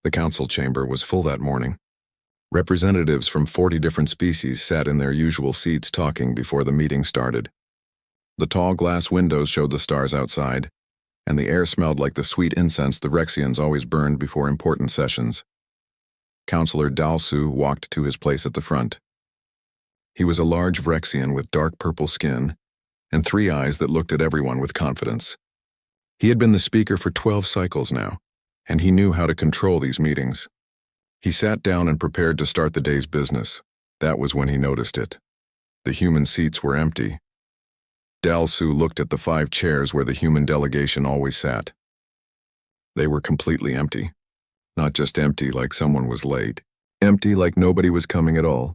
The council chamber was full that morning. Representatives from 40 different species sat in their usual seats talking before the meeting started. The tall glass windows showed the stars outside, and the air smelled like the sweet incense the Rexians always burned before important sessions. Councillor Dalsu walked to his place at the front. He was a large Vrexian with dark purple skin and 3 eyes that looked at everyone with confidence. He had been the speaker for 12 cycles now, and he knew how to control these meetings. He sat down and prepared to start the day's business. That was when he noticed it. The human seats were empty. Dalsu looked at the 5 chairs where the human delegation always sat. They were completely empty. Not just empty like someone was late. Empty like nobody was coming at all.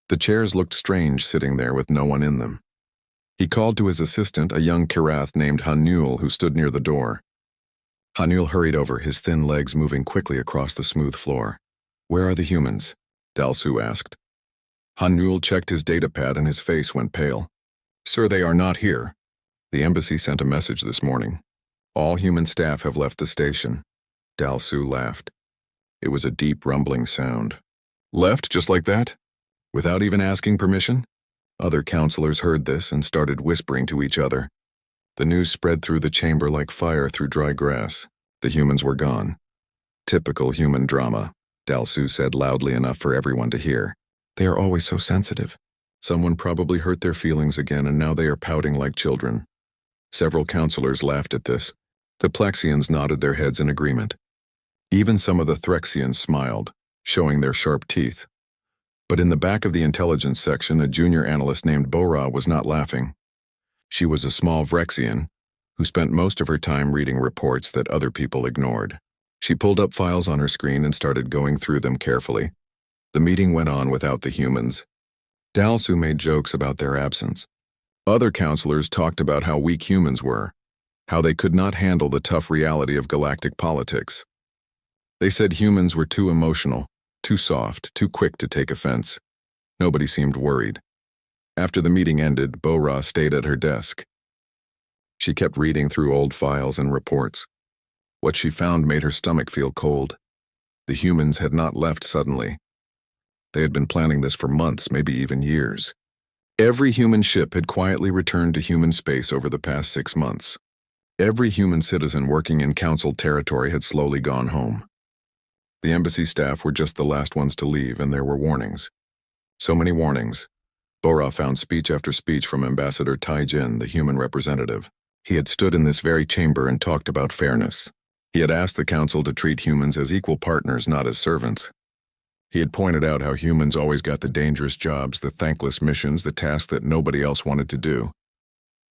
The chairs looked strange sitting there with no one in them. He called to his assistant, a young Kirath named Hanul, who stood near the door. Hanul hurried over, his thin legs moving quickly across the smooth floor. "Where are the humans?" Dalsu asked. Hanul checked his datapad and his face went pale. "Sir, they are not here. The embassy sent a message this morning. All human staff have left the station." Dalsu laughed. It was a deep rumbling sound. "Left just like that? Without even asking permission?" Other councillors heard this and started whispering to each other. The news spread through the chamber like fire through dry grass. The humans were gone. "Typical human drama," Dalsu said loudly enough for everyone to hear. "They are always so sensitive. Someone probably hurt their feelings again and now they are pouting like children." Several councillors laughed at this. The Plexians nodded their heads in agreement. Even some of the Threxians smiled, showing their sharp teeth. But in the back of the intelligence section, a junior analyst named Bora was not laughing. She was a small Vrexian who spent most of her time reading reports that other people ignored. She pulled up files on her screen and started going through them carefully. The meeting went on without the humans. Dalsu made jokes about their absence. Other councillors talked about how weak humans were, how they could not handle the tough reality of galactic politics. They said humans were too emotional, too soft, too quick to take offense. Nobody seemed worried. After the meeting ended, Bora stayed at her desk. She kept reading through old files and reports. What she found made her stomach feel cold. The humans had not left suddenly. They had been planning this for months, maybe even years. Every human ship had quietly returned to human space over the past 6 months. Every human citizen working in council territory had slowly gone home. The embassy staff were just the last ones to leave, and there were warnings. So many warnings. Bora found speech after speech from Ambassador Taijin, the human representative. He had stood in this very chamber and talked about fairness. He had asked the council to treat humans as equal partners, not as servants. He had pointed out how humans always got the dangerous jobs, the thankless missions, the tasks that nobody else wanted to do.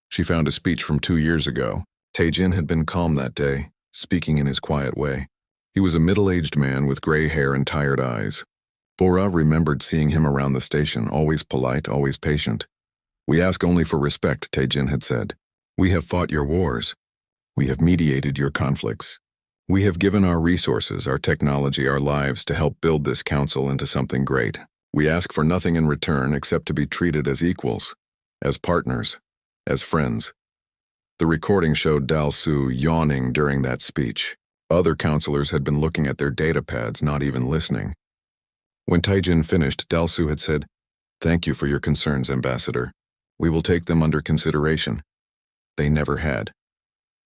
She found a speech from 2 years ago. Taijin had been calm that day, speaking in his quiet way. He was a middle-aged man with gray hair and tired eyes. Bora remembered seeing him around the station, always polite, always patient. "We ask only for respect," Taijin had said. "We have fought your wars. We have mediated your conflicts. We have given our resources, our technology, our lives to help build this council into something great. We ask for nothing in return except to be treated as equals, as partners, as friends." The recording showed Dalsu yawning during that speech. Other councillors had been looking at their datapads, not even listening. When Taijin finished, Dalsu had said, "Thank you for your concerns, Ambassador. We will take them under consideration." They never had.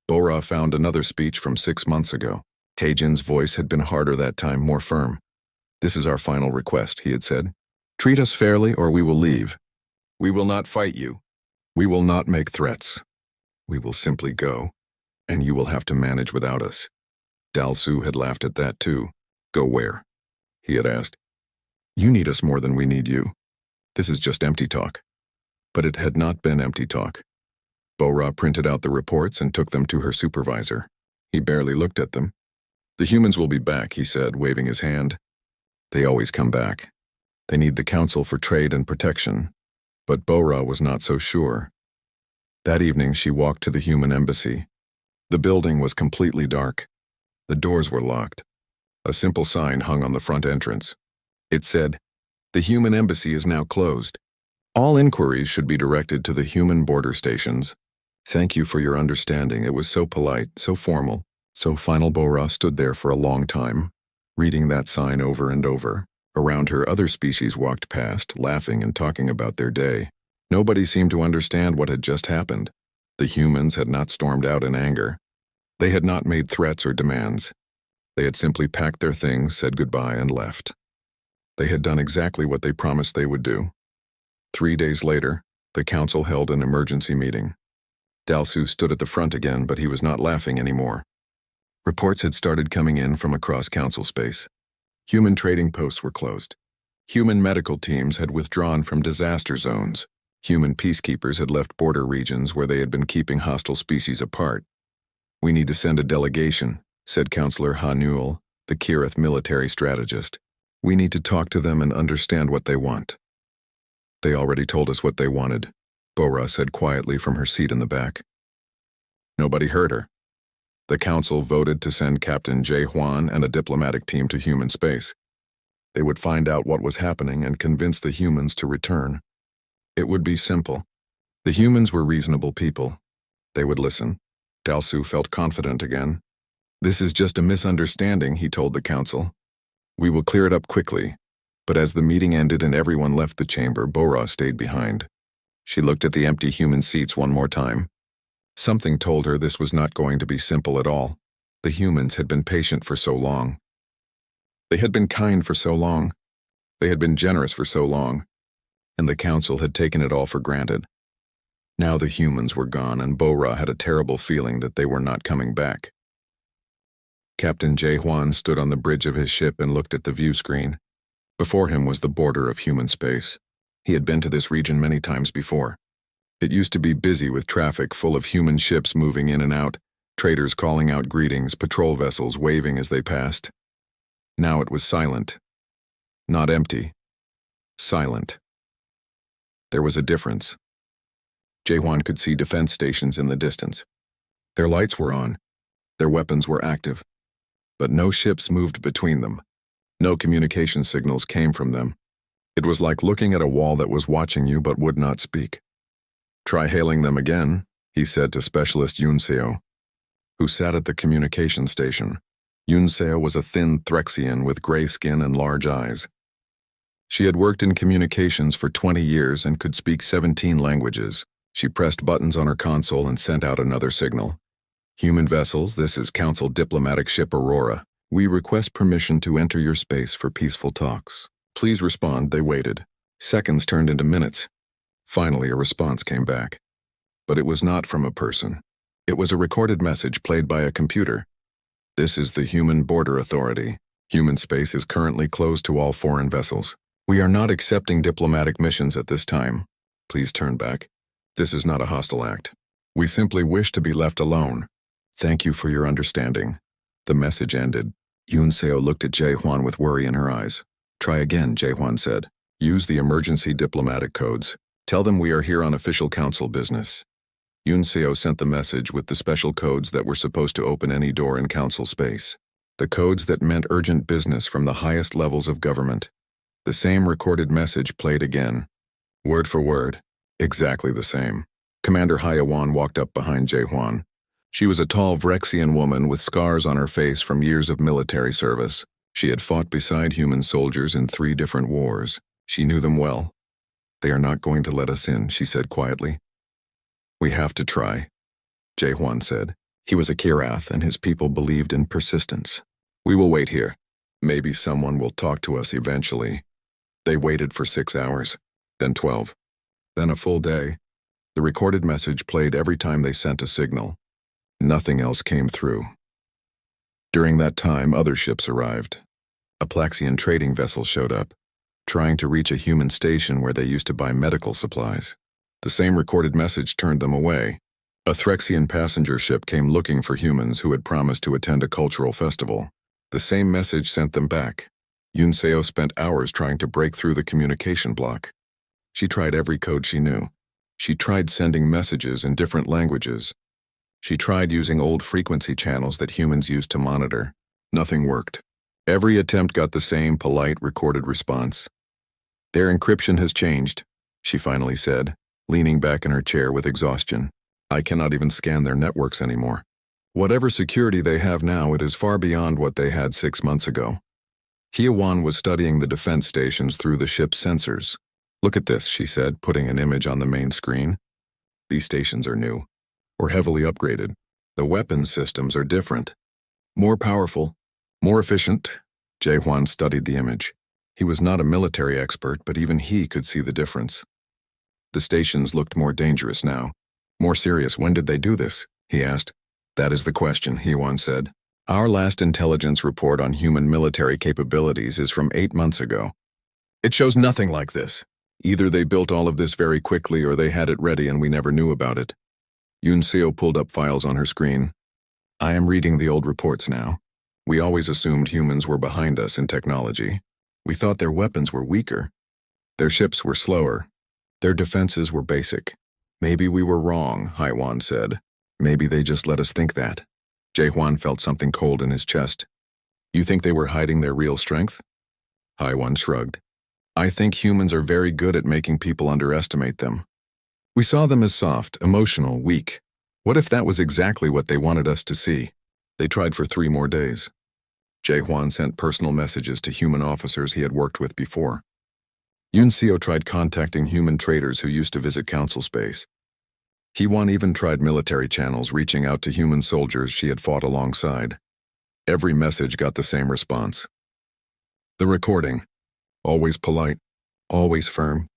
Bora found another speech from 6 months ago. Taijin's voice had been harder that time, more firm. "This is our final request," he had said. "Treat us fairly or we will leave. We will not fight you. We will not make threats. We will simply go, and you will have to manage without us." Dalsu had laughed at that too. "Go where?" he had asked. "You need us more than we need you. This is just empty talk." But it had not been empty talk. Bora printed out the reports and took them to her supervisor. He barely looked at them. "The humans will be back," he said, waving his hand. "They always come back. They need the council for trade and protection." But Bora was not so sure. That evening she walked to the human embassy. The building was completely dark. The doors were locked. A simple sign hung on the front entrance. It said, "The human embassy is now closed. All inquiries should be directed to the human border stations. Thank you for your understanding." It was so polite, so formal, so final. Bora stood there for a long time. reading that sign over and over. Around her, other species walked past, laughing and talking about their day. Nobody seemed to understand what had just happened. The humans had not stormed out in anger. They had not made threats or demands. They had simply packed their things, said goodbye, and left. They had done exactly what they promised they would do. 3 days later, the council held an emergency meeting. Dalsu stood at the front again, but he was not laughing anymore. Reports had started coming in from across council space. Human trading posts were closed. Human medical teams had withdrawn from disaster zones. Human peacekeepers had left border regions where they had been keeping hostile species apart. "We need to send a delegation," said Councillor Hanuel, the Kirith military strategist. "We need to talk to them and understand what they want." "They already told us what they wanted," Bora said quietly from her seat in the back. Nobody heard her. The council voted to send Captain J. Juan and a diplomatic team to human space. They would find out what was happening and convince the humans to return. It would be simple. The humans were reasonable people. They would listen. Dalsu felt confident again. "This is just a misunderstanding," he told the council. "We will clear it up quickly." But as the meeting ended and everyone left the chamber, Bora stayed behind. She looked at the empty human seats one more time. Something told her this was not going to be simple at all. The humans had been patient for so long. They had been kind for so long. They had been generous for so long. And the council had taken it all for granted. Now the humans were gone, and Bora had a terrible feeling that they were not coming back. Captain J. Juan stood on the bridge of his ship and looked at the view screen. Before him was the border of human space. He had been to this region many times before. It used to be busy with traffic, full of human ships moving in and out, traders calling out greetings, patrol vessels waving as they passed. Now it was silent. Not empty. Silent. There was a difference. Jae-Hwan could see defense stations in the distance. Their lights were on. Their weapons were active. But no ships moved between them. No communication signals came from them. It was like looking at a wall that was watching you but would not speak. "Try hailing them again," he said to Specialist Yoon Seo, who sat at the communication station. Yoon Seo was a thin Threxian with gray skin and large eyes. She had worked in communications for 20 years and could speak 17 languages. She pressed buttons on her console and sent out another signal. "Human vessels, this is Council Diplomatic Ship Aurora. We request permission to enter your space for peaceful talks. Please respond." They waited. Seconds turned into minutes. Finally, a response came back. But it was not from a person. It was a recorded message played by a computer. "This is the Human Border Authority. Human space is currently closed to all foreign vessels. We are not accepting diplomatic missions at this time. Please turn back. This is not a hostile act. We simply wish to be left alone. Thank you for your understanding." The message ended. Yoon Seo looked at Jae-Hwan with worry in her eyes. "Try again," Jae-Hwan said. "Use the emergency diplomatic codes. Tell them we are here on official council business." Yoon Seo sent the message with the special codes that were supposed to open any door in council space. The codes that meant urgent business from the highest levels of government. The same recorded message played again. Word for word. Exactly the same. Commander Hyawan walked up behind Jae-Hwan. She was a tall Vrexian woman with scars on her face from years of military service. She had fought beside human soldiers in 3 different wars. She knew them well. "They are not going to let us in," she said quietly. "We have to try," Jae-Hwan said. He was a Kirath and his people believed in persistence. "We will wait here. Maybe someone will talk to us eventually." They waited for 6 hours, then 12, then a full day. The recorded message played every time they sent a signal. Nothing else came through. During that time, other ships arrived. A Plaxian trading vessel showed up, trying to reach a human station where they used to buy medical supplies. The same recorded message turned them away. A Threxian passenger ship came looking for humans who had promised to attend a cultural festival. The same message sent them back. Yoon Seo spent hours trying to break through the communication block. She tried every code she knew. She tried sending messages in different languages. She tried using old frequency channels that humans used to monitor. Nothing worked. Every attempt got the same polite, recorded response. "Their encryption has changed," she finally said, leaning back in her chair with exhaustion. "I cannot even scan their networks anymore. Whatever security they have now, it is far beyond what they had 6 months ago. Hye-won was studying the defense stations through the ship's sensors. "Look at this," she said, putting an image on the main screen. "These stations are new, or heavily upgraded. The weapons systems are different. More powerful, more efficient." Jae-hwan studied the image. He was not a military expert, but even he could see the difference. The stations looked more dangerous now. "More serious. When did they do this?" he asked. "That is the question," Hye-won said. "Our last intelligence report on human military capabilities is from 8 months ago. It shows nothing like this. Either they built all of this very quickly or they had it ready and we never knew about it." Yoon-seo pulled up files on her screen. "I am reading the old reports now. We always assumed humans were behind us in technology. We thought their weapons were weaker. Their ships were slower. Their defenses were basic. Maybe we were wrong," Hye-won said. "Maybe they just let us think that." Jae-hwan felt something cold in his chest. "You think they were hiding their real strength?" Hye-won shrugged. "I think humans are very good at making people underestimate them. We saw them as soft, emotional, weak. What if that was exactly what they wanted us to see?" They tried for 3 more days. Jae-hwan sent personal messages to human officers he had worked with before. Yoon-seo tried contacting human traders who used to visit Council Space. Hye-won even tried military channels, reaching out to human soldiers she had fought alongside. Every message got the same response. The recording. Always polite, always firm,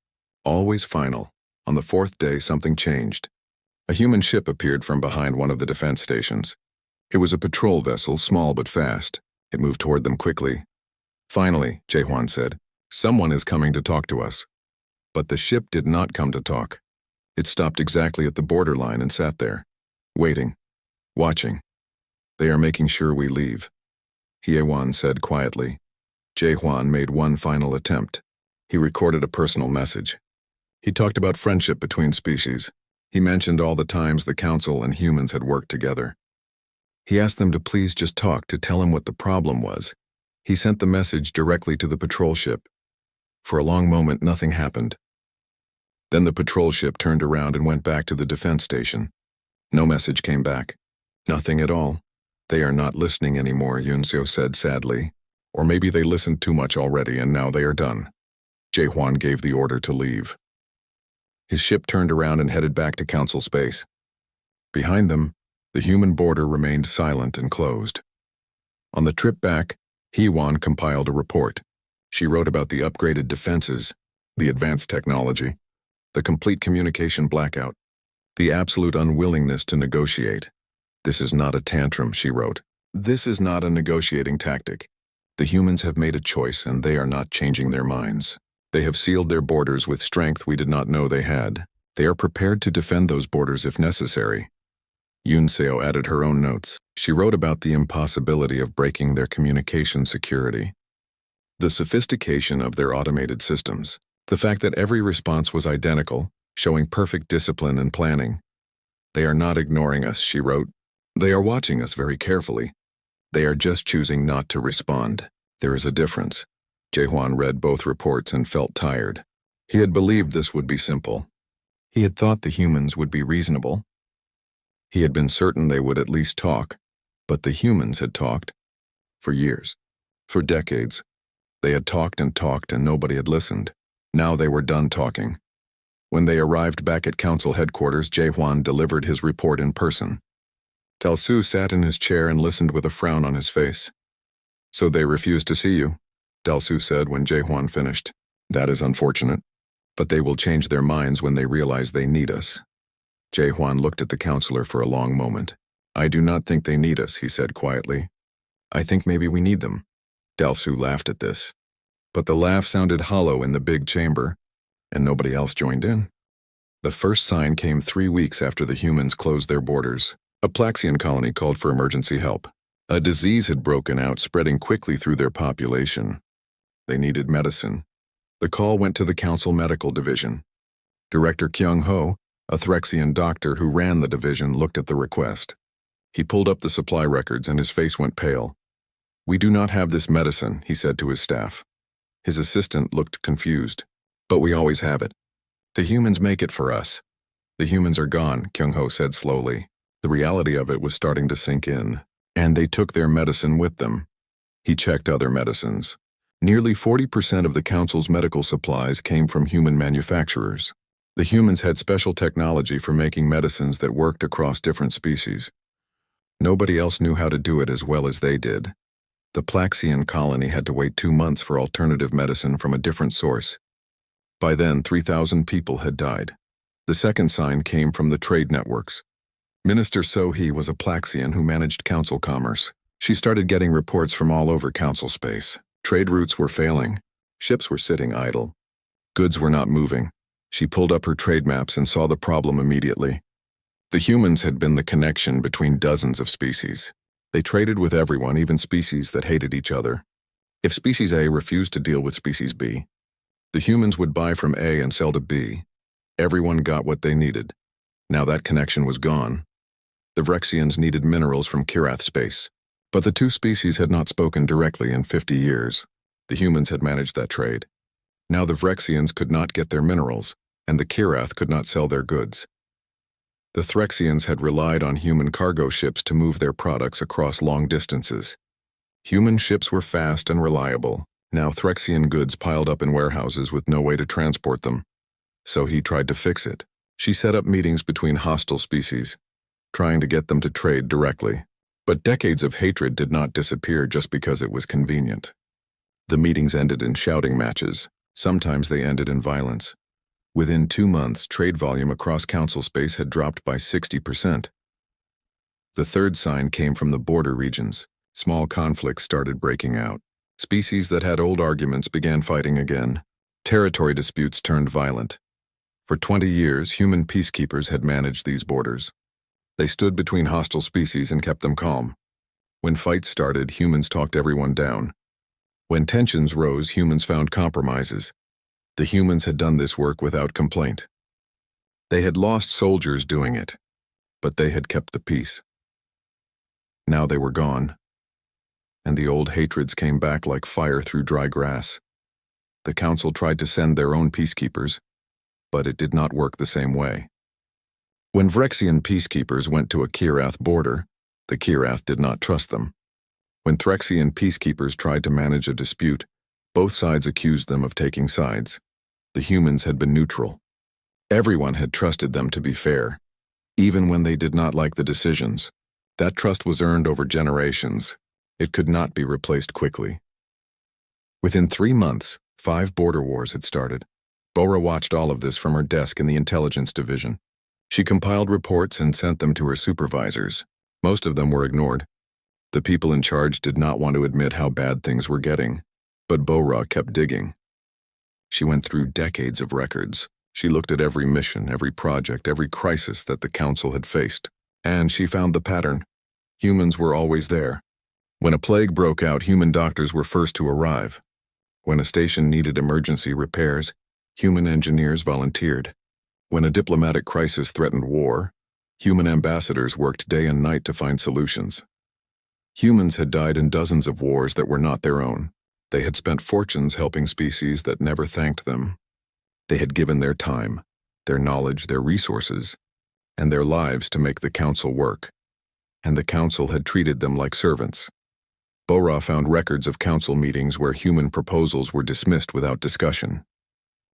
always final. On the 4th day, something changed. A human ship appeared from behind one of the defense stations. It was a patrol vessel, small but fast. It moved toward them quickly. "Finally," Jae-hwan said, "someone is coming to talk to us." But the ship did not come to talk. It stopped exactly at the borderline and sat there, waiting, watching. "They are making sure we leave," Hye-won said quietly. Jae-hwan made one final attempt. He recorded a personal message. He talked about friendship between species. He mentioned all the times the Council and humans had worked together. He asked them to please just talk, to tell him what the problem was. He sent the message directly to the patrol ship. For a long moment, nothing happened. Then the patrol ship turned around and went back to the defense station. No message came back. "Nothing at all. They are not listening anymore," Yoon-seo said sadly. "Or maybe they listened too much already and now they are done." Jae-hwan gave the order to leave. His ship turned around and headed back to Council Space. Behind them, the human border remained silent and closed. On the trip back, Hye-won compiled a report. She wrote about the upgraded defenses, the advanced technology, the complete communication blackout, the absolute unwillingness to negotiate. "This is not a tantrum," she wrote. "This is not a negotiating tactic. The humans have made a choice and they are not changing their minds. They have sealed their borders with strength we did not know they had. They are prepared to defend those borders if necessary." Yoon-seo added her own notes. She wrote about the impossibility of breaking their communication security, the sophistication of their automated systems, the fact that every response was identical, showing perfect discipline and planning. "They are not ignoring us," she wrote. "They are watching us very carefully. They are just choosing not to respond. There is a difference." Jae-hwan read both reports and felt tired. He had believed this would be simple. He had thought the humans would be reasonable. He had been certain they would at least talk, but the humans had talked. For years. For decades. They had talked and nobody had listened. Now they were done talking. When they arrived back at Council headquarters, Jae-hwan delivered his report in person. Dal-soo sat in his chair and listened with a frown on his face. "So they refused to see you," Dal-soo said when Jae-hwan finished. "That is unfortunate. But they will change their minds when they realize they need us." Jae-hwan looked at the counselor for a long moment. "I do not think they need us," he said quietly. "I think maybe we need them." Dal-soo laughed at this. But the laugh sounded hollow in the big chamber, and nobody else joined in. The first sign came 3 weeks after the humans closed their borders. A Plaxian colony called for emergency help. A disease had broken out, spreading quickly through their population. They needed medicine. The call went to the Council Medical Division. Director Kyung-ho, a Threxian doctor who ran the division, looked at the request. He pulled up the supply records and his face went pale. "We do not have this medicine," he said to his staff. His assistant looked confused. "But we always have it. The humans make it for us." "The humans are gone," Kyung-ho said slowly. The reality of it was starting to sink in. "And they took their medicine with them." He checked other medicines. Nearly 40% of the Council's medical supplies came from human manufacturers. The humans had special technology for making medicines that worked across different species. Nobody else knew how to do it as well as they did. The Plaxian colony had to wait 2 months for alternative medicine from a different source. By then, 3,000 people had died. The second sign came from the trade networks. Minister Sohee was a Plaxian who managed Council commerce. She started getting reports from all over Council space. Trade routes were failing. Ships were sitting idle. Goods were not moving. She pulled up her trade maps and saw the problem immediately. The humans had been the connection between dozens of species. They traded with everyone, even species that hated each other. If Species A refused to deal with Species B, the humans would buy from A and sell to B. Everyone got what they needed. Now that connection was gone. The Vrexians needed minerals from Kirath space. But the two species had not spoken directly in 50 years. The humans had managed that trade. Now the Vrexians could not get their minerals, and the Kirath could not sell their goods. The Threxians had relied on human cargo ships to move their products across long distances. Human ships were fast and reliable. Now Threxian goods piled up in warehouses with no way to transport them. So he tried to fix it. She set up meetings between hostile species, trying to get them to trade directly. But decades of hatred did not disappear just because it was convenient. The meetings ended in shouting matches. Sometimes they ended in violence. Within 2 months, trade volume across Council space had dropped by 60%. The third sign came from the border regions. Small conflicts started breaking out. Species that had old arguments began fighting again. Territory disputes turned violent. For 20 years, human peacekeepers had managed these borders. They stood between hostile species and kept them calm. When fights started, humans talked everyone down. When tensions rose, humans found compromises. The humans had done this work without complaint. They had lost soldiers doing it, but they had kept the peace. Now they were gone, and the old hatreds came back like fire through dry grass. The Council tried to send their own peacekeepers, but it did not work the same way. When Vrexian peacekeepers went to a Kirath border, the Kirath did not trust them. When Threxian peacekeepers tried to manage a dispute, both sides accused them of taking sides. The humans had been neutral. Everyone had trusted them to be fair, even when they did not like the decisions. That trust was earned over generations. It could not be replaced quickly. Within 3 months, 5 border wars had started. Bora watched all of this from her desk in the intelligence division. She compiled reports and sent them to her supervisors. Most of them were ignored. The people in charge did not want to admit how bad things were getting, but Bora kept digging. She went through decades of records. She looked at every mission, every project, every crisis that the Council had faced, and she found the pattern. Humans were always there. When a plague broke out, human doctors were first to arrive. When a station needed emergency repairs, human engineers volunteered. When a diplomatic crisis threatened war, human ambassadors worked day and night to find solutions. Humans had died in dozens of wars that were not their own. They had spent fortunes helping species that never thanked them. They had given their time, their knowledge, their resources, and their lives to make the Council work. And the Council had treated them like servants. Bora found records of Council meetings where human proposals were dismissed without discussion.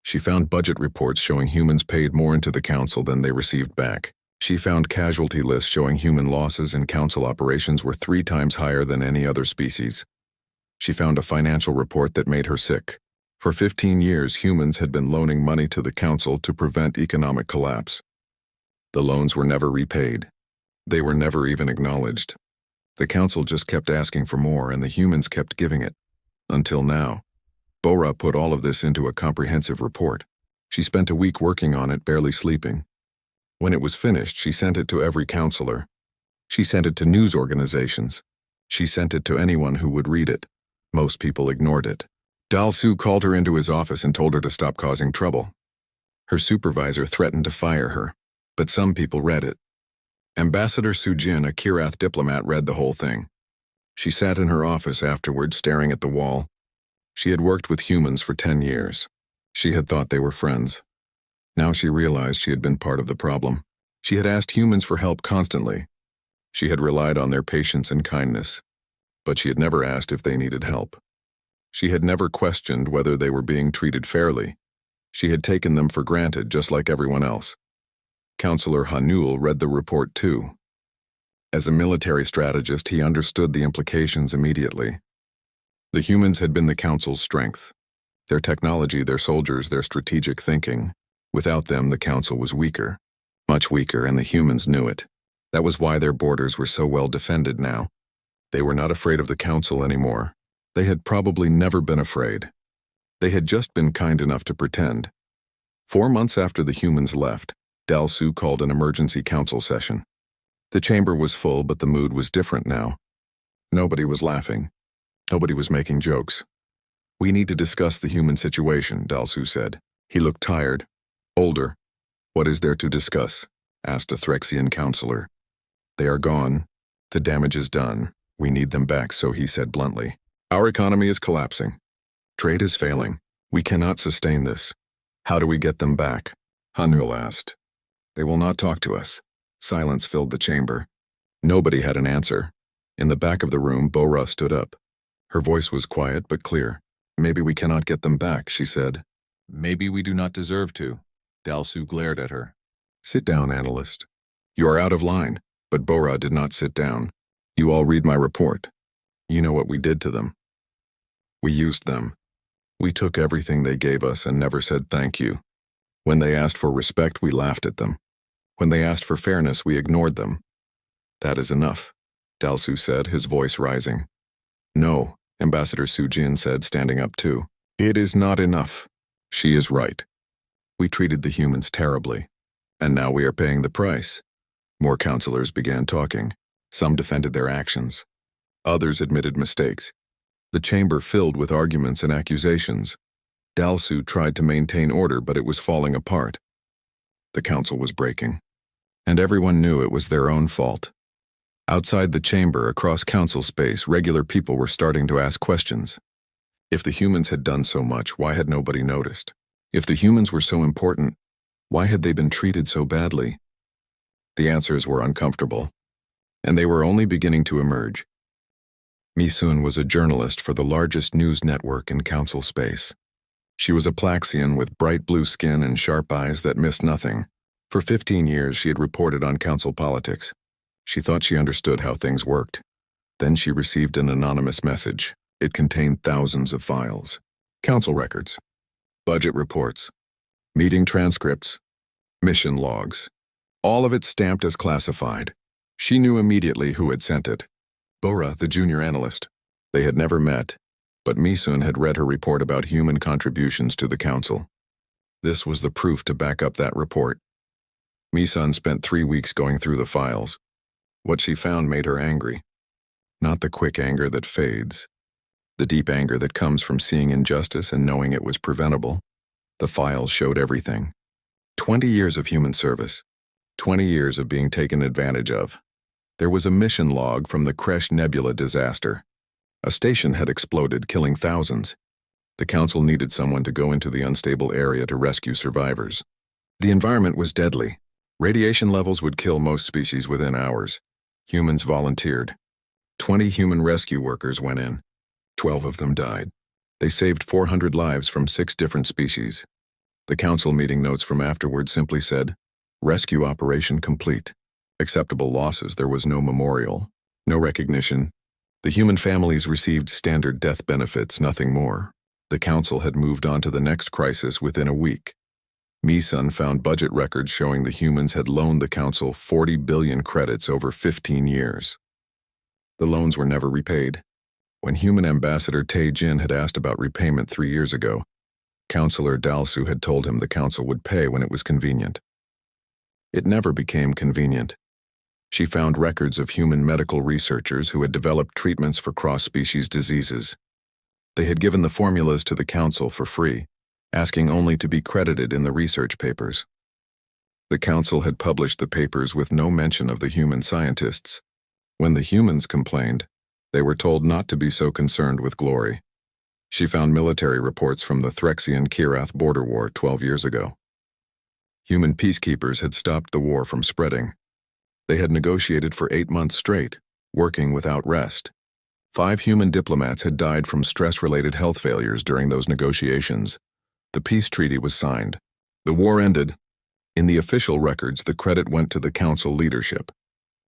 She found budget reports showing humans paid more into the Council than they received back. She found casualty lists showing human losses in Council operations were 3 times higher than any other species. She found a financial report that made her sick. For 15 years, humans had been loaning money to the Council to prevent economic collapse. The loans were never repaid. They were never even acknowledged. The Council just kept asking for more, and the humans kept giving it. Until now. Bora put all of this into a comprehensive report. She spent a week working on it, barely sleeping. When it was finished, she sent it to every counselor. She sent it to news organizations. She sent it to anyone who would read it. Most people ignored it. Dalsu called her into his office and told her to stop causing trouble. Her supervisor threatened to fire her, but some people read it. Ambassador Sujin, a Kirath diplomat, read the whole thing. She sat in her office afterwards, staring at the wall. She had worked with humans for 10 years. She had thought they were friends. Now she realized she had been part of the problem. She had asked humans for help constantly. She had relied on their patience and kindness, but she had never asked if they needed help. She had never questioned whether they were being treated fairly. She had taken them for granted just like everyone else. Counselor Hanul read the report too. As a military strategist, he understood the implications immediately. The humans had been the Council's strength. Their technology, their soldiers, their strategic thinking. Without them, the Council was weaker. Much weaker, and the humans knew it. That was why their borders were so well defended now. They were not afraid of the Council anymore. They had probably never been afraid. They had just been kind enough to pretend. 4 months after the humans left, Dalsu called an emergency council session. The chamber was full, but the mood was different now. Nobody was laughing. Nobody was making jokes. "We need to discuss the human situation," Dalsu said. He looked tired, older. "What is there to discuss?" asked a Threxian counselor. "They are gone. The damage is done. We need them back," so he said bluntly. "Our economy is collapsing. Trade is failing. We cannot sustain this. How do we get them back?" Hanul asked. "They will not talk to us." Silence filled the chamber. Nobody had an answer. In the back of the room, Bora stood up. Her voice was quiet but clear. "Maybe we cannot get them back," she said. "Maybe we do not deserve to." Dalsu glared at her. "Sit down, analyst. You are out of line." But Bora did not sit down. "You all read my report. You know what we did to them. We used them. We took everything they gave us and never said thank you. When they asked for respect, we laughed at them. When they asked for fairness, we ignored them. That is enough," Dalsu said, his voice rising. "No," Ambassador Sujin said, standing up too. "It is not enough. She is right. We treated the humans terribly, and now we are paying the price." More counselors began talking. Some defended their actions. Others admitted mistakes. The chamber filled with arguments and accusations. Dalsu tried to maintain order, but it was falling apart. The council was breaking, and everyone knew it was their own fault. Outside the chamber, across council space, regular people were starting to ask questions. If the humans had done so much, why had nobody noticed? If the humans were so important, why had they been treated so badly? The answers were uncomfortable, and they were only beginning to emerge. Misun was a journalist for the largest news network in council space. She was a Plaxian with bright blue skin and sharp eyes that missed nothing. For 15 years, she had reported on council politics. She thought she understood how things worked. Then she received an anonymous message. It contained thousands of files. Council records, budget reports, meeting transcripts, mission logs. All of it stamped as classified. She knew immediately who had sent it. Bora, the junior analyst. They had never met, but Misun had read her report about human contributions to the council. This was the proof to back up that report. Misun spent 3 weeks going through the files. What she found made her angry. Not the quick anger that fades. The deep anger that comes from seeing injustice and knowing it was preventable. The files showed everything. 20 years of human service. 20 years of being taken advantage of. There was a mission log from the Kresh Nebula disaster. A station had exploded, killing thousands. The council needed someone to go into the unstable area to rescue survivors. The environment was deadly. Radiation levels would kill most species within hours. Humans volunteered. 20 human rescue workers went in. 12 of them died. They saved 400 lives from 6 different species. The council meeting notes from afterward simply said, "Rescue operation complete." Acceptable losses, there was no memorial, no recognition. The human families received standard death benefits, nothing more. The council had moved on to the next crisis within a week. Misun found budget records showing the humans had loaned the council 40 billion credits over 15 years. The loans were never repaid. When human ambassador Tae Jin had asked about repayment 3 years ago, Counselor Dalsu had told him the council would pay when it was convenient. It never became convenient. She found records of human medical researchers who had developed treatments for cross-species diseases. They had given the formulas to the council for free, asking only to be credited in the research papers. The council had published the papers with no mention of the human scientists. When the humans complained, they were told not to be so concerned with glory. She found military reports from the Threxian-Kirath border war 12 years ago. Human peacekeepers had stopped the war from spreading. They had negotiated for 8 months straight, working without rest. 5 human diplomats had died from stress-related health failures during those negotiations. The peace treaty was signed. The war ended. In the official records, the credit went to the council leadership.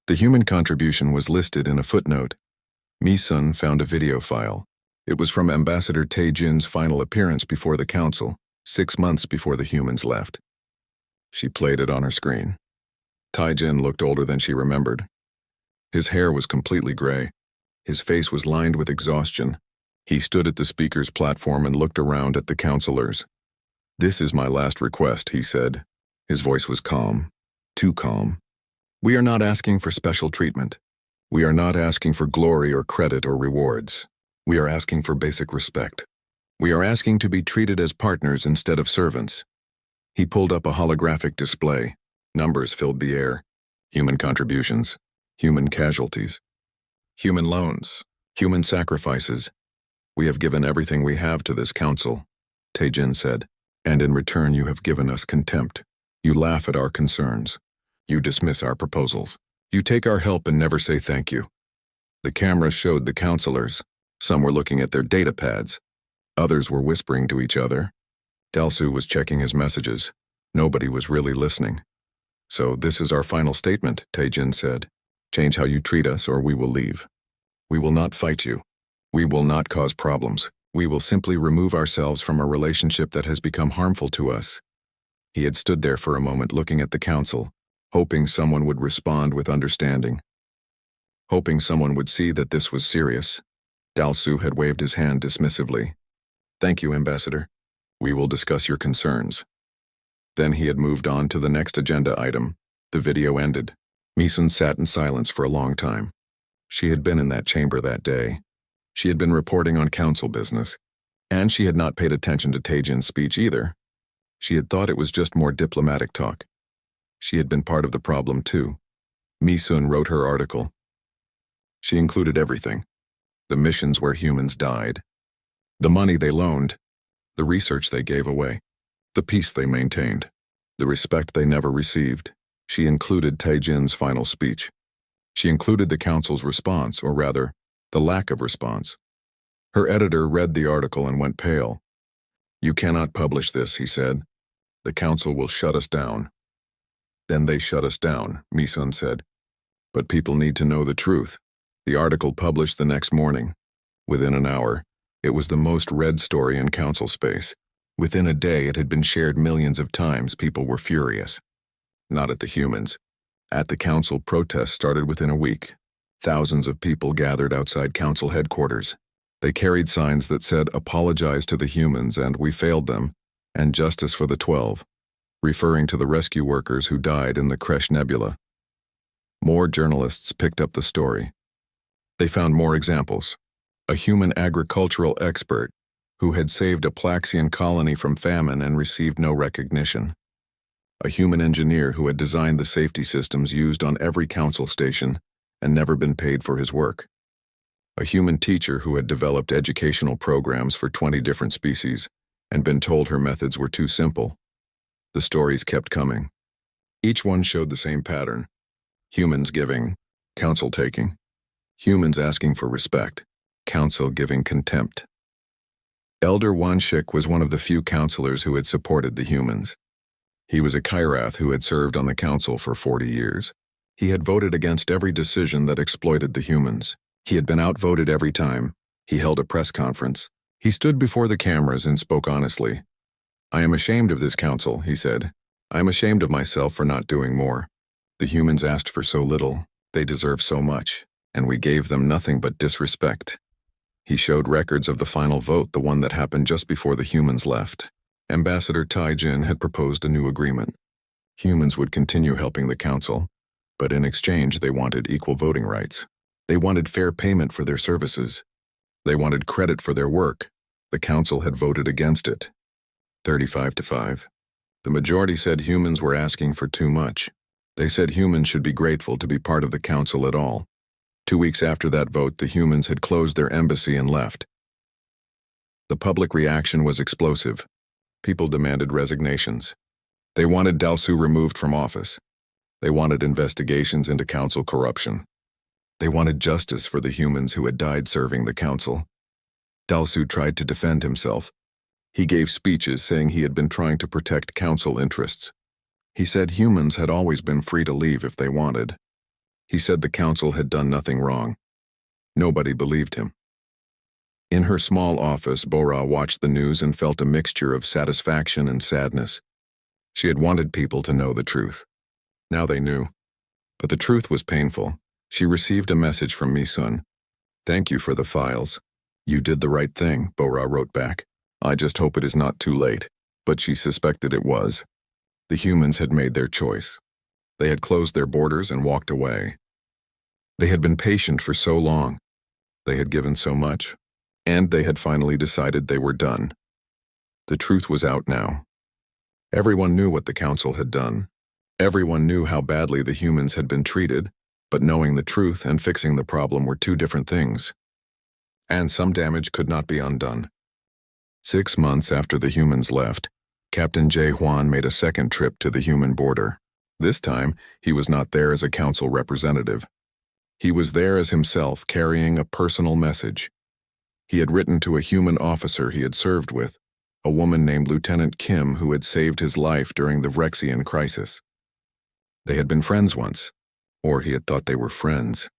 The human contribution was listed in a footnote. Mi-sun found a video file. It was from Ambassador Tae-jin's final appearance before the council, 6 months before the humans left. She played it on her screen. Tae-jin looked older than she remembered. His hair was completely gray. His face was lined with exhaustion. He stood at the speaker's platform and looked around at the councilors. "This is my last request," he said. His voice was calm, too calm. "We are not asking for special treatment. We are not asking for glory or credit or rewards. We are asking for basic respect. We are asking to be treated as partners instead of servants." He pulled up a holographic display. Numbers filled the air. Human contributions, human casualties, human loans, human sacrifices. "We have given everything we have to this council," Tae-jin said, "and in return you have given us contempt. You laugh at our concerns. You dismiss our proposals. You take our help and never say thank you." The camera showed the councilors. Some were looking at their data pads. Others were whispering to each other. Dalsu was checking his messages. Nobody was really listening. "So this is our final statement," Tae-jin said. "Change how you treat us or we will leave. We will not fight you. We will not cause problems. We will simply remove ourselves from a relationship that has become harmful to us." He had stood there for a moment looking at the council, hoping someone would respond with understanding. Hoping someone would see that this was serious. Dalsu had waved his hand dismissively. "Thank you, Ambassador. We will discuss your concerns." Then he had moved on to the next agenda item. The video ended. Mi-sun sat in silence for a long time. She had been in that chamber that day. She had been reporting on council business. And she had not paid attention to Tae-jin's speech either. She had thought it was just more diplomatic talk. She had been part of the problem too. Mi-sun wrote her article. She included everything. The missions where humans died. The money they loaned. The research they gave away. The peace they maintained. The respect they never received. She included Tae-jin's final speech. She included the council's response, or rather, the lack of response. Her editor read the article and went pale. "You cannot publish this," he said. "The council will shut us down." "Then they shut us down," Mi-sun said. "But people need to know the truth." The article published the next morning. Within an hour, it was the most read story in council space. Within a day, it had been shared millions of times. People were furious. Not at the humans. At the council, protests started within a week. Thousands of people gathered outside council headquarters. They carried signs that said, "Apologize to the humans and we failed them," and "Justice for the 12," referring to the rescue workers who died in the Kresh Nebula. More journalists picked up the story. They found more examples. A human agricultural expert who had saved a Plaxian colony from famine and received no recognition. A human engineer who had designed the safety systems used on every council station and never been paid for his work. A human teacher who had developed educational programs for 20 different species and been told her methods were too simple. The stories kept coming. Each one showed the same pattern. Humans giving, council taking. Humans asking for respect, council giving contempt. Elder Wanshik was one of the few counselors who had supported the humans. He was a Kyrath who had served on the council for 40 years. He had voted against every decision that exploited the humans. He had been outvoted every time. He held a press conference. He stood before the cameras and spoke honestly. "I am ashamed of this council," he said. "I am ashamed of myself for not doing more. The humans asked for so little. They deserve so much, and we gave them nothing but disrespect." He showed records of the final vote, the one that happened just before the humans left. Ambassador Tae-jin had proposed a new agreement. Humans would continue helping the council, but in exchange they wanted equal voting rights. They wanted fair payment for their services. They wanted credit for their work. The council had voted against it. 35-5. The majority said humans were asking for too much. They said humans should be grateful to be part of the council at all. 2 weeks after that vote, the humans had closed their embassy and left. The public reaction was explosive. People demanded resignations. They wanted Dalsu removed from office. They wanted investigations into council corruption. They wanted justice for the humans who had died serving the council. Dalsu tried to defend himself. He gave speeches saying he had been trying to protect council interests. He said humans had always been free to leave if they wanted. He said the council had done nothing wrong. Nobody believed him. In her small office, Bora watched the news and felt a mixture of satisfaction and sadness. She had wanted people to know the truth. Now they knew. But the truth was painful. She received a message from Misun. "Thank you for the files. You did the right thing," Bora wrote back. "I just hope it is not too late." But she suspected it was. The humans had made their choice. They had closed their borders and walked away. They had been patient for so long. They had given so much. And they had finally decided they were done. The truth was out now. Everyone knew what the council had done. Everyone knew how badly the humans had been treated, but knowing the truth and fixing the problem were two different things. And some damage could not be undone. 6 months after the humans left, Captain J. Juan made a second trip to the human border. This time, he was not there as a council representative. He was there as himself, carrying a personal message. He had written to a human officer he had served with, a woman named Lieutenant Kim who had saved his life during the Vrexian crisis. They had been friends once, or he had thought they were friends.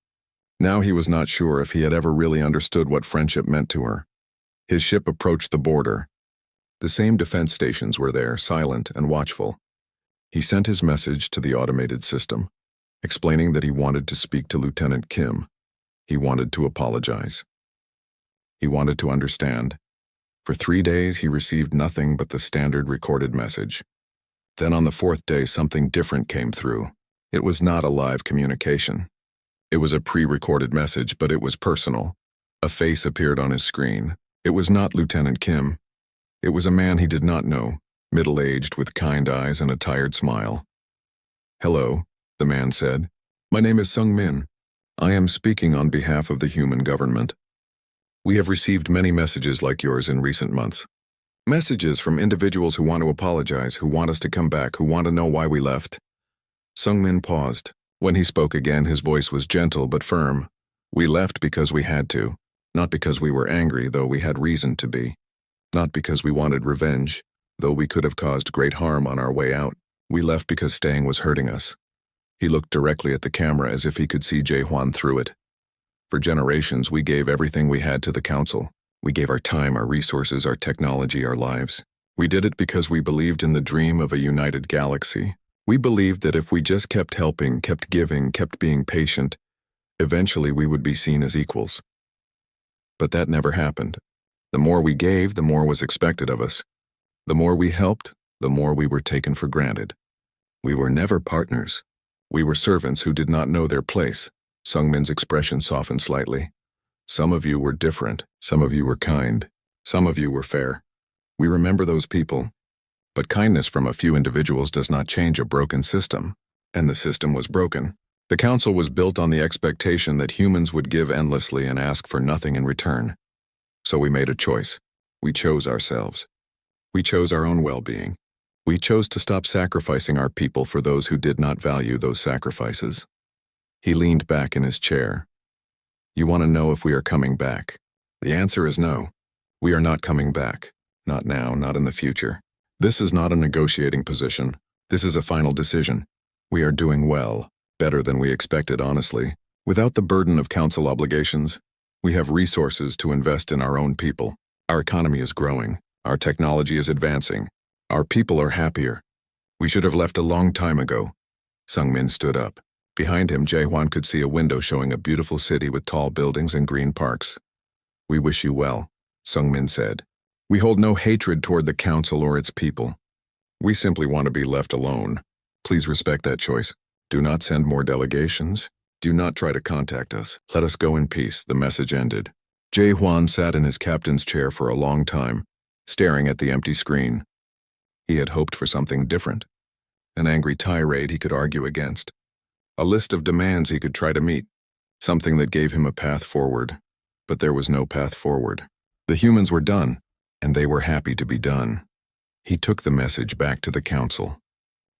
Now he was not sure if he had ever really understood what friendship meant to her. His ship approached the border. The same defense stations were there, silent and watchful. He sent his message to the automated system, explaining that he wanted to speak to Lieutenant Kim. He wanted to apologize. He wanted to understand. For 3 days he received nothing but the standard recorded message. Then on the 4th day something different came through. It was not a live communication. It was a pre-recorded message, but it was personal. A face appeared on his screen. It was not Lieutenant Kim. It was a man he did not know, middle-aged with kind eyes and a tired smile. "Hello," the man said. "My name is Sung Min. I am speaking on behalf of the human government. We have received many messages like yours in recent months. Messages from individuals who want to apologize, who want us to come back, who want to know why we left." Sung Min paused. When he spoke again, his voice was gentle but firm. "We left because we had to. Not because we were angry, though we had reason to be. Not because we wanted revenge, though we could have caused great harm on our way out. We left because staying was hurting us." He looked directly at the camera as if he could see Jae-hwan through it. "For generations, we gave everything we had to the council. We gave our time, our resources, our technology, our lives. We did it because we believed in the dream of a united galaxy. We believed that if we just kept helping, kept giving, kept being patient, eventually we would be seen as equals. But that never happened. The more we gave, the more was expected of us. The more we helped, the more we were taken for granted. We were never partners. We were servants who did not know their place." Sung Min's expression softened slightly. "Some of you were different. Some of you were kind. Some of you were fair. We remember those people. But kindness from a few individuals does not change a broken system. And the system was broken. The council was built on the expectation that humans would give endlessly and ask for nothing in return. So we made a choice. We chose ourselves. We chose our own well-being. We chose to stop sacrificing our people for those who did not value those sacrifices." He leaned back in his chair. "You want to know if we are coming back? The answer is no. We are not coming back. Not now, not in the future. This is not a negotiating position. This is a final decision. We are doing well, better than we expected, honestly. Without the burden of council obligations, we have resources to invest in our own people. Our economy is growing. Our technology is advancing. Our people are happier. We should have left a long time ago." Sung Min stood up. Behind him, Jae-hwan could see a window showing a beautiful city with tall buildings and green parks. "We wish you well," Sung Min said. "We hold no hatred toward the council or its people. We simply want to be left alone. Please respect that choice. Do not send more delegations. Do not try to contact us. Let us go in peace." The message ended. Jae-hwan sat in his captain's chair for a long time, staring at the empty screen. He had hoped for something different. An angry tirade he could argue against. A list of demands he could try to meet. Something that gave him a path forward. But there was no path forward. The humans were done, and they were happy to be done. He took the message back to the council.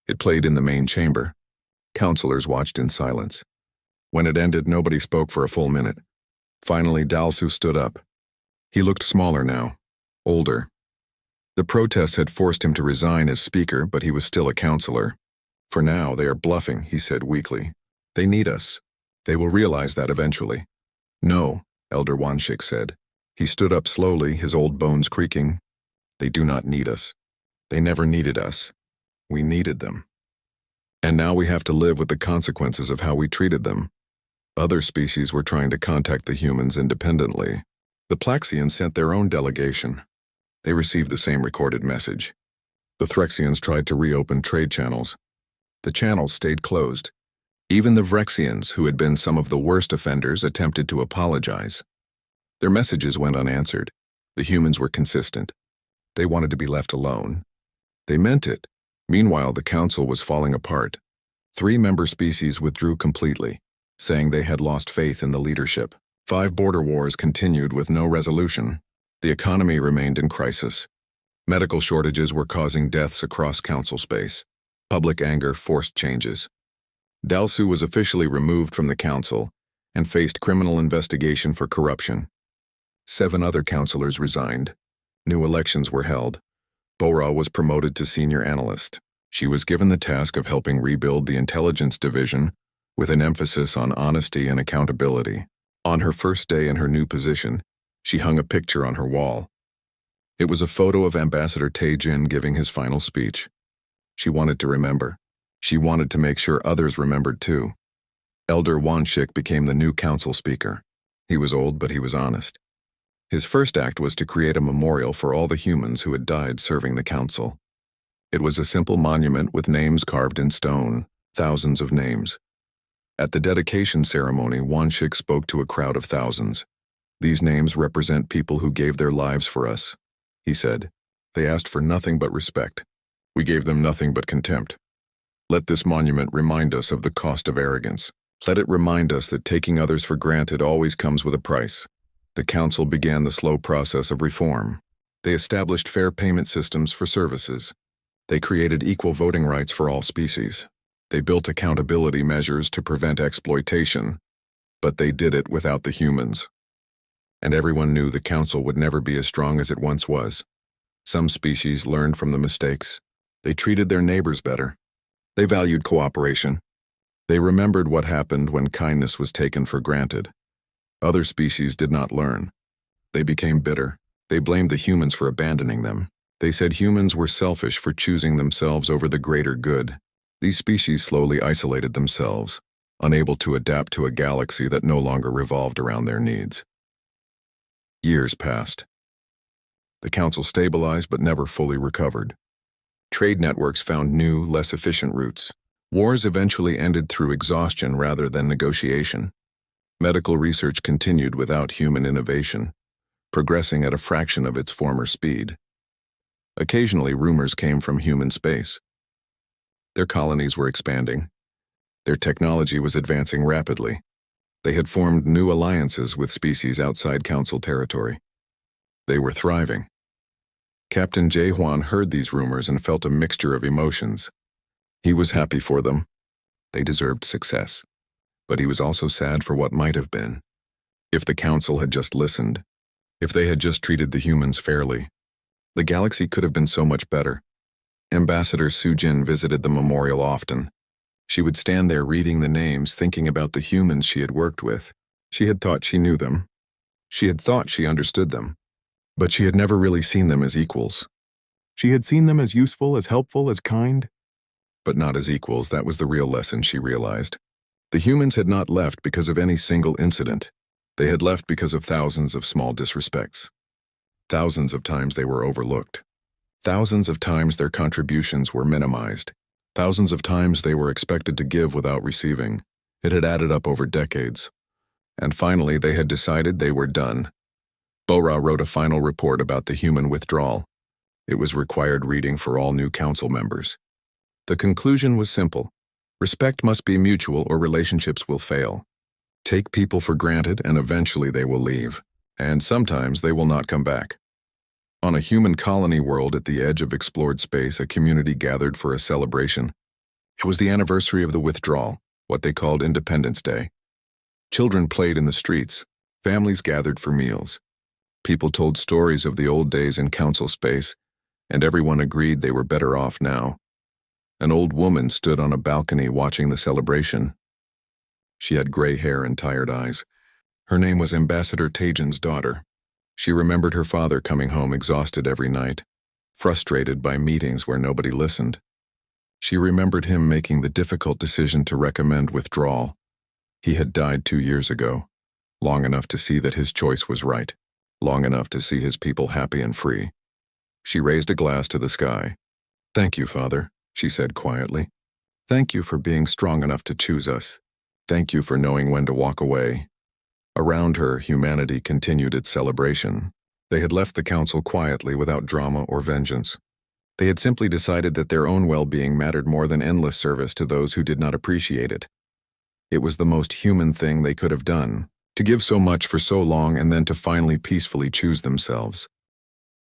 It played in the main chamber. Councilors watched in silence. When it ended, nobody spoke for a full minute. Finally, Dalsu stood up. He looked smaller now, older. The protests had forced him to resign as speaker, but he was still a counselor. For now, they are bluffing, he said weakly. They need us. They will realize that eventually. No, Elder Wanshik said. He stood up slowly, his old bones creaking. They do not need us. They never needed us. We needed them. And now we have to live with the consequences of how we treated them. Other species were trying to contact the humans independently. The Plaxians sent their own delegation. They received the same recorded message. The Threxians tried to reopen trade channels. The channels stayed closed. Even the Vrexians, who had been some of the worst offenders, attempted to apologize. Their messages went unanswered. The humans were consistent. They wanted to be left alone. They meant it. Meanwhile, the council was falling apart. 3 member species withdrew completely, saying they had lost faith in the leadership. 5 border wars continued with no resolution. The economy remained in crisis. Medical shortages were causing deaths across council space. Public anger forced changes. Dalsu was officially removed from the council and faced criminal investigation for corruption. 7 other councilors resigned. New elections were held. Bora was promoted to senior analyst. She was given the task of helping rebuild the intelligence division with an emphasis on honesty and accountability. On her first day in her new position, she hung a picture on her wall. It was a photo of Ambassador Taejin giving his final speech. She wanted to remember. She wanted to make sure others remembered too. Elder Wanshik became the new council speaker. He was old, but he was honest. His first act was to create a memorial for all the humans who had died serving the council. It was a simple monument with names carved in stone, thousands of names. At the dedication ceremony, Wanshik spoke to a crowd of thousands. These names represent people who gave their lives for us, he said. They asked for nothing but respect. We gave them nothing but contempt. Let this monument remind us of the cost of arrogance. Let it remind us that taking others for granted always comes with a price. The council began the slow process of reform. They established fair payment systems for services. They created equal voting rights for all species. They built accountability measures to prevent exploitation, but they did it without the humans. And everyone knew the council would never be as strong as it once was. Some species learned from the mistakes. They treated their neighbors better. They valued cooperation. They remembered what happened when kindness was taken for granted. Other species did not learn. They became bitter. They blamed the humans for abandoning them. They said humans were selfish for choosing themselves over the greater good. These species slowly isolated themselves, unable to adapt to a galaxy that no longer revolved around their needs. Years passed. The council stabilized but never fully recovered. Trade networks found new, less efficient routes. Wars eventually ended through exhaustion rather than negotiation. Medical research continued without human innovation, progressing at a fraction of its former speed. Occasionally, rumors came from human space. Their colonies were expanding. Their technology was advancing rapidly. They had formed new alliances with species outside council territory. They were thriving. Captain Jae-hwan heard these rumors and felt a mixture of emotions. He was happy for them. They deserved success. But he was also sad for what might have been. If the council had just listened, if they had just treated the humans fairly, the galaxy could have been so much better. Ambassador Sujin visited the memorial often. She would stand there reading the names, thinking about the humans she had worked with. She had thought she knew them. She had thought she understood them. But she had never really seen them as equals. She had seen them as useful, as helpful, as kind. But not as equals. That was the real lesson, she realized. The humans had not left because of any single incident. They had left because of thousands of small disrespects. Thousands of times they were overlooked. Thousands of times their contributions were minimized. Thousands of times they were expected to give without receiving. It had added up over decades. And finally, they had decided they were done. Bora wrote a final report about the human withdrawal. It was required reading for all new council members. The conclusion was simple. Respect must be mutual or relationships will fail. Take people for granted and eventually they will leave. And sometimes they will not come back. On a human colony world at the edge of explored space, a community gathered for a celebration. It was the anniversary of the withdrawal, what they called Independence Day. Children played in the streets. Families gathered for meals. People told stories of the old days in council space, and everyone agreed they were better off now. An old woman stood on a balcony watching the celebration. She had gray hair and tired eyes. Her name was Ambassador Tajin's daughter. She remembered her father coming home exhausted every night, frustrated by meetings where nobody listened. She remembered him making the difficult decision to recommend withdrawal. He had died 2 years ago, long enough to see that his choice was right, long enough to see his people happy and free. She raised a glass to the sky. "Thank you, Father," she said quietly. "Thank you for being strong enough to choose us. Thank you for knowing when to walk away." Around her, humanity continued its celebration. They had left the council quietly without drama or vengeance. They had simply decided that their own well-being mattered more than endless service to those who did not appreciate it. It was the most human thing they could have done, to give so much for so long and then to finally peacefully choose themselves.